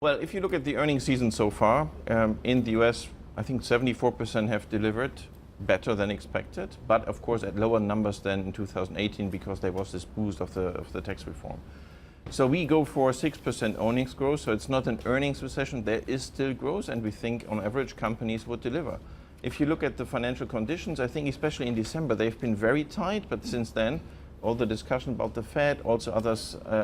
Well, if you look at the earnings season so far, in the US, I think 74% have delivered better than expected, but of course at lower numbers than in 2018 because there was this boost of the tax reform. So we go for 6% earnings growth, so it's not an earnings recession, there is still growth, and we think on average companies would deliver. If you look at the financial conditions, I think especially in December they've been very tight, but since then all the discussion about the Fed, also other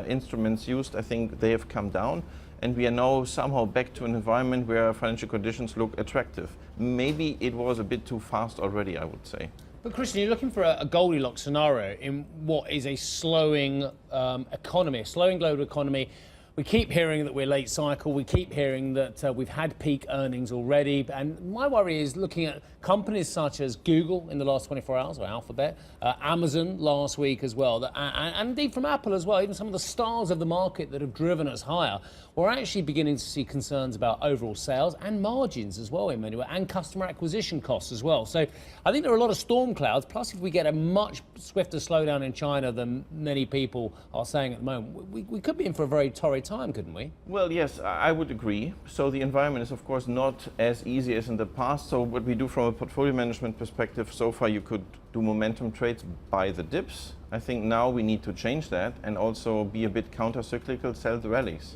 instruments used, I think they have come down. And we are now somehow back to an environment where financial conditions look attractive. Maybe it was a bit too fast already, I would say. But Christian, you're looking for a Goldilocks scenario in what is a slowing economy, a slowing global economy. We keep hearing that we're late cycle. We keep hearing that we've had peak earnings already. And my worry is looking at companies such as Google in the last 24 hours, or Alphabet, Amazon last week as well, and indeed from Apple as well, even some of the stars of the market that have driven us higher. We're actually beginning to see concerns about overall sales and margins as well in many ways, and customer acquisition costs as well. So I think there are a lot of storm clouds. Plus, if we get a much swifter slowdown in China than many people are saying at the moment, we could be in for a very torrid time, couldn't we? Well, yes, I would agree. So the environment is, of course, not as easy as in the past. So what we do from a portfolio management perspective, so far you could do momentum trades, buy the dips. I think now we need to change that and also be a bit counter-cyclical, sell the rallies.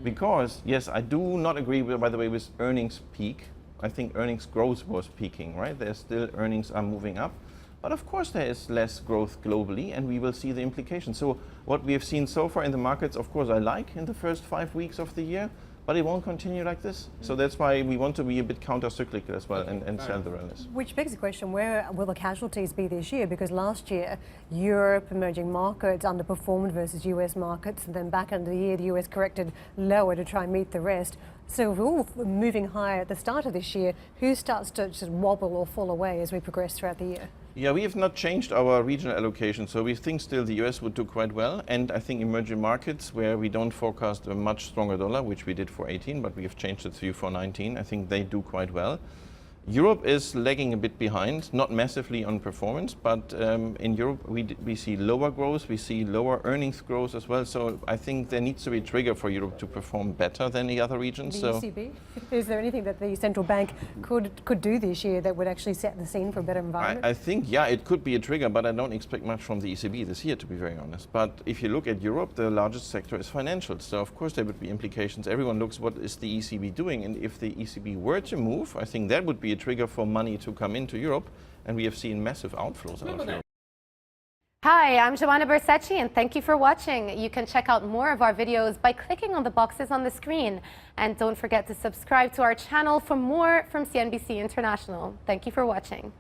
Because, yes, I do not agree, by the way, with earnings peak. I think earnings growth was peaking, right? There's still earnings are moving up. But of course there is less growth globally, and we will see the implications. So what we have seen so far in the markets, of course, I like in the first 5 weeks of the year, but it won't continue like this. So that's why we want to be a bit counter-cyclical as well and sell the rallies. Which begs the question, where will the casualties be this year? Because last year, Europe, emerging markets underperformed versus US markets, and then back end of the year, the US corrected lower to try and meet the rest. So if we're all moving higher at the start of this year, who starts to just wobble or fall away as we progress throughout the year? Yeah, we have not changed our regional allocation, so we think still the US would do quite well, and I think emerging markets where we don't forecast a much stronger dollar, which we did for 18, but we have changed it to for 19, I think they do quite well. Europe is lagging a bit behind, not massively on performance, but in Europe we see lower growth, we see lower earnings growth as well. So I think there needs to be a trigger for Europe to perform better than the other regions. The ECB? Is there anything that the central bank could do this year that would actually set the scene for a better environment? I think, yeah, it could be a trigger, but I don't expect much from the ECB this year, to be very honest. But if you look at Europe, the largest sector is financials. So of course there would be implications. Everyone looks what is the ECB doing, and if the ECB were to move, I think that would be a trigger for money to come into Europe, and we have seen massive outflows out of Europe. Hi, I'm Joanna Bersecci, and thank you for watching. You can check out more of our videos by clicking on the boxes on the screen. And don't forget to subscribe to our channel for more from CNBC International. Thank you for watching.